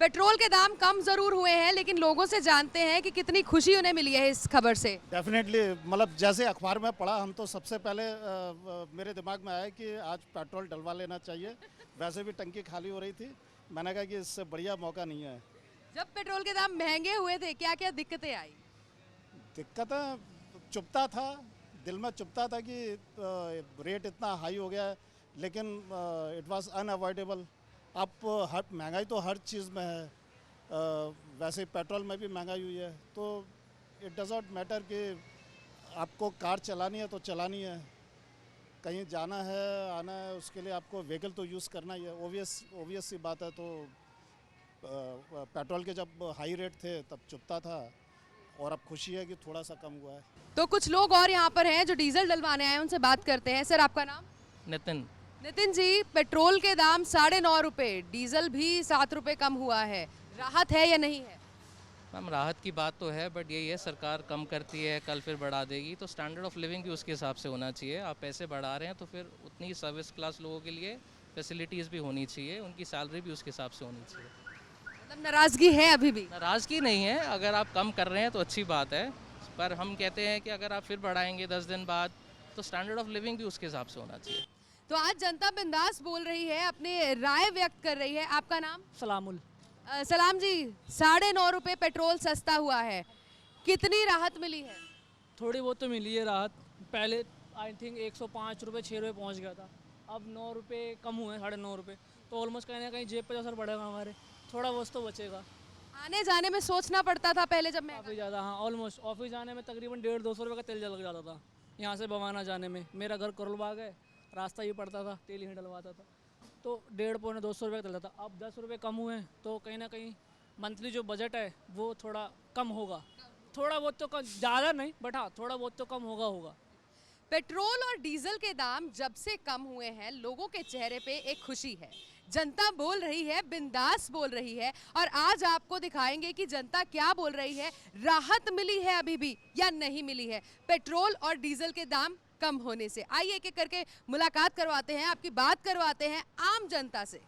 Petrol के दाम कम जरूर हुए हैं, लेकिन लोगों से जानते हैं कि कितनी खुशी उन्हें मिली है इस खबर से। डेफिनेटली, मतलब जैसे अखबार में पढ़ा हम तो सबसे पहले मेरे दिमाग में आया कि आज पेट्रोल डलवा लेना चाहिए। वैसे भी टंकी खाली हो रही थी, मैंने कहा कि इससे बढ़िया मौका नहीं है। जब पेट्रोल के दाम महंगे हुए थे, क्या क्या दिक्कतें आई? दिक्कतें चुभता था, दिल में चुभता था कि रेट इतना हाई हो गया है, लेकिन इट वाज अनअवॉइडेबल। अब हर महंगाई तो हर चीज़ में है, वैसे पेट्रोल में भी महंगाई हुई है, तो इट डज नॉट मैटर कि आपको कार चलानी है तो चलानी है, कहीं जाना है आना है, उसके लिए आपको व्हीकल तो यूज़ करना ही है। ओवियस सी बात है। तो पेट्रोल के जब हाई रेट थे तब चुभता था, और अब खुशी है कि थोड़ा सा कम हुआ है। तो कुछ लोग और यहाँ पर हैं जो डीजल डलवाने आए हैं, उनसे बात करते हैं। सर, आपका नाम? नितिन। नितिन जी, पेट्रोल के दाम 9.5 रुपए, डीजल भी 7 रुपए कम हुआ है, राहत है या नहीं है? मैम, राहत की बात तो है, बट यही है, सरकार कम करती है, कल फिर बढ़ा देगी, तो स्टैंडर्ड ऑफ लिविंग भी उसके हिसाब से होना चाहिए। आप पैसे बढ़ा रहे हैं तो फिर उतनी ही सर्विस क्लास लोगों के लिए फैसिलिटीज़ भी होनी चाहिए, उनकी सैलरी भी उसके हिसाब से होनी चाहिए। मतलब नाराजगी है अभी भी? नाराज़गी नहीं है, अगर आप कम कर रहे हैं तो अच्छी बात है, पर हम कहते हैं कि अगर आप फिर बढ़ाएंगे 10 दिन बाद, तो स्टैंडर्ड ऑफ लिविंग भी उसके हिसाब से होना चाहिए। तो आज जनता बिंदास बोल रही है, अपने राय व्यक्त कर रही है। आपका नाम? सलामुल। सलाम जी, 9.5 रुपए पेट्रोल सस्ता हुआ है, कितनी राहत मिली है? थोड़ी बहुत तो मिली है राहत। पहले आई थिंक 105 रुपये 6 रुपये पहुँच गया था, अब 9 रुपये कम हुए, 9.5 रुपये, तो ऑलमोस्ट कहीं ना कहीं जेब पे असर पड़ेगा हमारे, थोड़ा बहुत तो बचेगा। आने जाने में सोचना पड़ता था पहले जब मैं काफ़ी ज़्यादा, हाँ, ऑलमोस्ट ऑफिस जाने में तकरीबन 150-200 रुपये का तेल जल जाता था। यहाँ से बवाना जाने में, मेरा घर करोल बाग है, रास्ता ही पड़ता था, तेल ही डलवाता था, तो 150-200 रुपये का तेल था। अब 10 रुपये कम हुए हैं, तो कहीं ना कहीं मंथली जो बजट है वो थोड़ा कम होगा। थोड़ा बहुत तो कम, ज़्यादा नहीं, बट हाँ थोड़ा बहुत तो कम होगा। पेट्रोल और डीजल के दाम जब से कम हुए हैं, लोगों के चेहरे पे एक खुशी है। जनता बोल रही है, बिंदास बोल रही है, और आज आपको दिखाएंगे कि जनता क्या बोल रही है, राहत मिली है अभी भी या नहीं मिली है पेट्रोल और डीजल के दाम कम होने से। आइए एक एक करके मुलाकात करवाते हैं, आपकी बात करवाते हैं आम जनता से।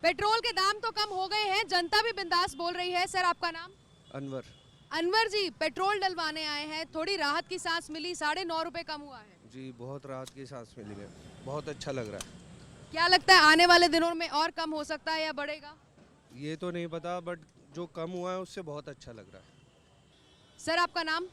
पेट्रोल के दाम तो कम हो गए हैं, जनता भी बिंदास बोल रही है। सर, आपका नाम? अनवर। अनवर जी, पेट्रोल डलवाने आए हैं, थोड़ी राहत की सांस मिली, 9.5 रुपए कम हुआ है। जी, बहुत राहत की सांस मिली है, बहुत अच्छा लग रहा है। क्या लगता है आने वाले दिनों में और कम हो सकता है या बढ़ेगा? ये तो नहीं पता, बट जो कम हुआ है उससे बहुत अच्छा लग रहा है। सर, आपका नाम?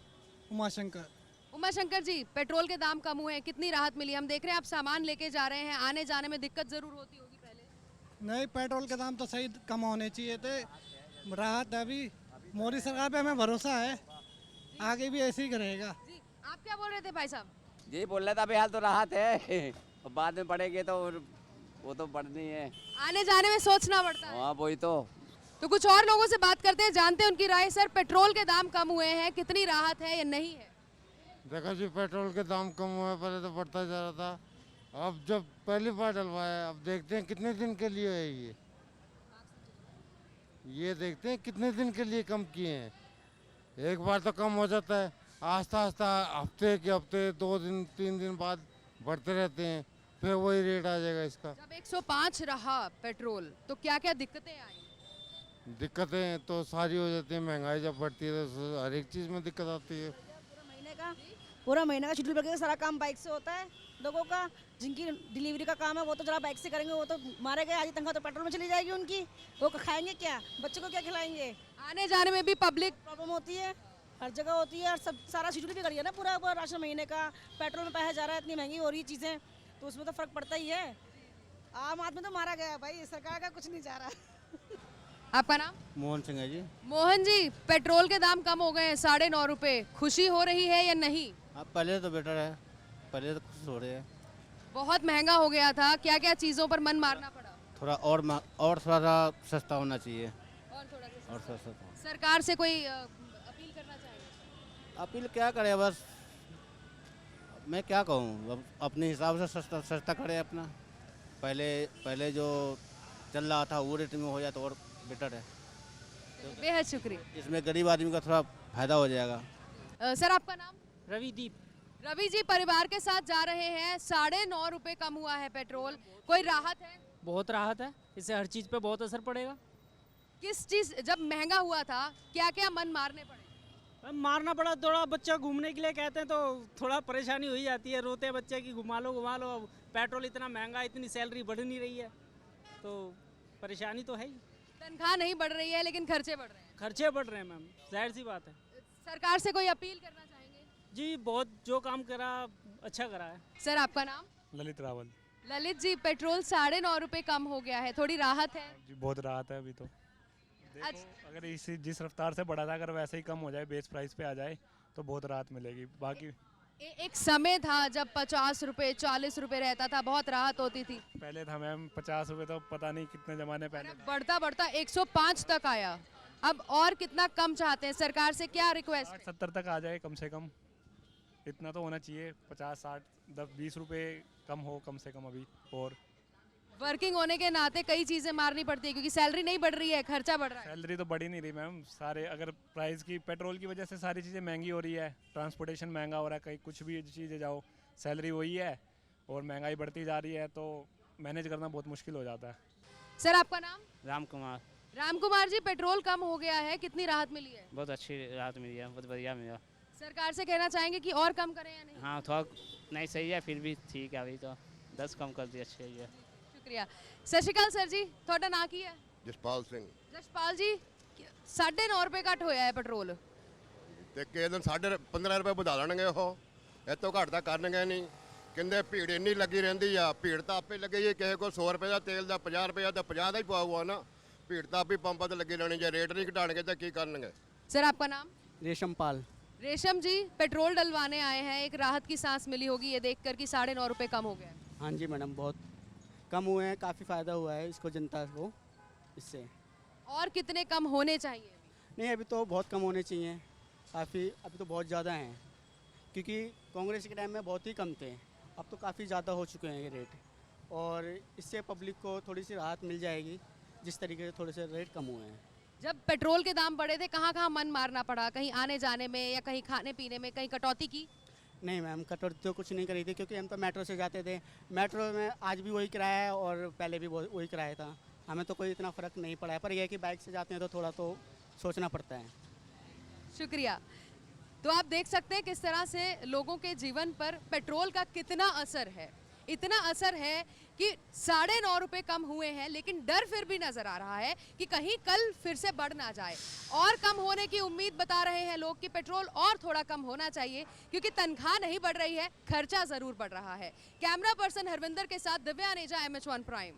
उमाशंकर। उमाशंकर जी, पेट्रोल के दाम कम हुए हैं, कितनी राहत मिली? हम देख रहे हैं आप सामान लेके जा रहे हैं, आने जाने में दिक्कत जरूर होती होगी पहले। नहीं, पेट्रोल के दाम तो सही कम होने चाहिए थे, राहत है अभी। मोदी सरकार पे हमें भरोसा है, आगे भी ऐसे ही करेगा। जी, आप क्या बोल रहे थे भाई साहब? जी बोल रहा था, अभी हाल तो राहत है, बाद में बढ़ेंगे तो वो तो बढ़नी है, आने जाने में सोचना पड़ता है। हाँ वही तो कुछ और लोगों से बात करते हैं, जानते हैं उनकी राय। सर, पेट्रोल के दाम कम हुए हैं, कितनी राहत है या नहीं है? देखो जी, पेट्रोल के दाम कम हुए, पहले तो बढ़ता जा रहा था, अब जब पहली बार डलवाया, अब देखते हैं कितने दिन के लिए है ये देखते हैं कितने दिन के लिए कम किए हैं। एक बार तो कम हो जाता है, आस्ता आस्ता हफ्ते के हफ्ते 2 दिन 3 दिन बाद बढ़ते रहते हैं, फिर वही रेट आ जाएगा इसका। जब 105 रहा पेट्रोल, तो क्या क्या दिक्कतें आई? दिक्कतें तो सारी हो जाती है, महंगाई जब बढ़ती है तो हर एक चीज़ में दिक्कत आती है। पूरा महीने का शेड्यूल करके सारा काम बाइक से होता है लोगों का। जिनकी डिलीवरी का काम है वो तो जरा बाइक से करेंगे, वो तो मारे गए, आधी तनख्वाह तो पेट्रोल में चली जाएगी उनकी, वो खाएंगे क्या, बच्चों को क्या खिलाएंगे? आने जाने में भी पब्लिक प्रॉब्लम होती है, हर जगह होती है, और सब सारा शेड्यूल भी करिए ना, पूरा राशन महीने का, पेट्रोल में पैसा जा रहा है, इतनी महंगी हो रही चीज़ें, तो उसमें तो फ़र्क पड़ता ही है। आम आदमी तो मारा गया भाई, सरकार का कुछ नहीं जा रहा। आपका नाम? मोहन सिंह है जी। मोहन जी, पेट्रोल के दाम कम हो गए हैं, 9.5 रुपए, खुशी हो रही है या नहीं? अब पहले तो बेटर है, पहले तो खुश हो रहे हैं। बहुत महंगा हो गया था, क्या क्या चीज़ों पर मन मारना पड़ा? थोड़ा और थोड़ा सा सस्ता होना चाहिए, और थोड़ा सा और सस्ता। सरकार से कोई अपील करना चाहिए? अपील क्या करे, बस मैं क्या कहूँ, अब अपने हिसाब से सस्ता करे अपना। पहले जो चल रहा था वो रेट में हो जाए तो और बेटर है। बेहद शुक्रिया। इसमें गरीब आदमी का थोड़ा फायदा हो जाएगा। सर, आपका नाम? रविदीप। रवि जी, परिवार के साथ जा रहे हैं, 9.5 रुपए कम हुआ है पेट्रोल, कोई राहत है? बहुत राहत है, इससे हर चीज़ पे बहुत असर पड़ेगा। किस चीज जब महंगा हुआ था क्या क्या मन मारने पड़े? मैम मारना पड़ा, थोड़ा बच्चा घूमने के लिए कहते हैं तो थोड़ा परेशानी हो ही जाती है, रोते हैं बच्चे की घुमा लो घुमा लो। अब पेट्रोल इतना महंगा, इतनी सैलरी बढ़ नहीं रही है तो परेशानी तो है ही। तनख्वाह नहीं बढ़ रही है लेकिन खर्चे बढ़ रहे हैं। खर्चे बढ़ रहे हैं मैम, जाहिर सी बात है। सरकार से कोई अपील करना चाहेंगे? जी बहुत जो काम करा अच्छा करा है। सर आपका नाम? ललित रावल। ललित जी, पेट्रोल 9.5 रुपए कम हो गया है, थोड़ी राहत है? जी बहुत राहत है अभी तो। देखो अच्छा। अगर इसी जिस रफ्तार से बढ़ा था अगर वैसे ही कम हो जाए, बेस प्राइस पे आ जाए तो बहुत राहत मिलेगी। बाकी एक समय था जब 50 रुपए 40 रुपए रहता था, बहुत राहत होती थी। पहले था मैम 50 रुपये, तो पता नहीं कितने ज़माने पहले था। बढ़ता बढ़ता 105 तक आया। अब और कितना कम चाहते हैं? सरकार से क्या रिक्वेस्ट है? 60-70 तक आ जाए कम से कम, इतना तो होना चाहिए। 50-60 10-20 रुपये कम हो कम से कम अभी। और वर्किंग होने के नाते कई चीजें मारनी पड़ती है क्योंकि सैलरी नहीं बढ़ रही है, खर्चा बढ़ रहा है। सैलरी तो बढ़ी नहीं रही मैम, सारे अगर प्राइस की पेट्रोल की वजह से सारी चीज़ें महंगी हो रही है, ट्रांसपोर्टेशन महंगा हो रहा है, कहीं कुछ भी चीज़ें जाओ सैलरी वही है और महंगाई बढ़ती जा रही है तो मैनेज करना बहुत मुश्किल हो जाता है। सर आपका नाम? राम कुमार। राम कुमार जी, पेट्रोल कम हो गया है, कितनी राहत मिली है? बहुत अच्छी राहत मिली है, बहुत बढ़िया मिला। सरकार से कहना चाहेंगे कि और कम करें या नहीं? हाँ थोड़ा नहीं सही है, फिर भी ठीक है, अभी तो 10 कम कर दिया, अच्छी है। शुक्रिया। सत श्री अकाल सर जी, ਤੁਹਾਡਾ ਨਾਂ ਕੀ ਹੈ? ਜਸਪਾਲ ਸਿੰਘ। ਜਸਪਾਲ ਜੀ, 9.5 ਰੁਪਏ ਘੱਟ ਹੋਇਆ ਹੈ ਪੈਟਰੋਲ। ਤੇ ਕਿਸੇ ਦਿਨ 15.5 ਰੁਪਏ ਵਧਾ ਦੇਣਗੇ ਉਹ, ਇਹ ਤੋਂ ਘੱਟ ਤਾਂ ਕਰਨਗੇ ਨਹੀਂ। ਕਹਿੰਦੇ ਭੀੜ ਇੰਨੀ ਲੱਗੀ ਰਹਿੰਦੀ ਆ, ਭੀੜ ਤਾਂ ਆਪੇ ਲੱਗੇ ਜੀ, ਕਿਸੇ ਕੋਲ 100 ਰੁਪਏ ਦਾ ਤੇਲ ਦਾ 50 ਰੁਪਏ ਦਾ 50 ਦਾ ਹੀ ਪਾਊਗਾ ਨਾ। ਭੀੜ ਤਾਂ ਆਪੇ ਪੰਪਾਂ ਤੇ ਲੱਗੀ ਰਹਿਣੀ, ਜੇ ਰੇਟ ਨਹੀਂ ਘਟਾਣਗੇ ਤਾਂ ਕੀ ਕਰਨਗੇ। सर आपका नाम? रेशम पाल। रेशम जी, पेट्रोल डलवाने आए हैं, एक राहत की सांस मिली होगी ये देखकर कि 9.5 रुपए कम हो गया है। हाँ जी मैडम, बहुत कम हुए हैं, काफ़ी फ़ायदा हुआ है इसको, जनता को इससे। और कितने कम होने चाहिए? नहीं अभी तो बहुत कम होने चाहिए, काफ़ी अभी तो बहुत ज़्यादा हैं क्योंकि कांग्रेस के टाइम में बहुत ही कम थे, अब तो काफ़ी ज़्यादा हो चुके हैं ये रेट। और इससे पब्लिक को थोड़ी सी राहत मिल जाएगी जिस तरीके से थोड़े से रेट कम हुए हैं। जब पेट्रोल के दाम बढ़े थे कहाँ कहाँ मन मारना पड़ा? कहीं आने जाने में या कहीं खाने पीने में कहीं कटौती की? नहीं मैम, कटौती तो कुछ नहीं करी थी क्योंकि हम तो मेट्रो से जाते थे। मेट्रो में आज भी वही किराया है और पहले भी वही किराया था, हमें तो कोई इतना फ़र्क नहीं पड़ा है। पर यह है कि बाइक से जाते हैं तो थोड़ा तो सोचना पड़ता है। शुक्रिया। तो आप देख सकते हैं किस तरह से लोगों के जीवन पर पेट्रोल का कितना असर है। इतना असर है कि 9.5 रुपए कम हुए हैं, लेकिन डर फिर भी नजर आ रहा है कि कहीं कल फिर से बढ़ ना जाए। और कम होने की उम्मीद बता रहे हैं लोग कि पेट्रोल और थोड़ा कम होना चाहिए क्योंकि तनख्वाह नहीं बढ़ रही है, खर्चा जरूर बढ़ रहा है। कैमरा पर्सन हरविंदर के साथ दिव्या नेजा, MH1 प्राइम।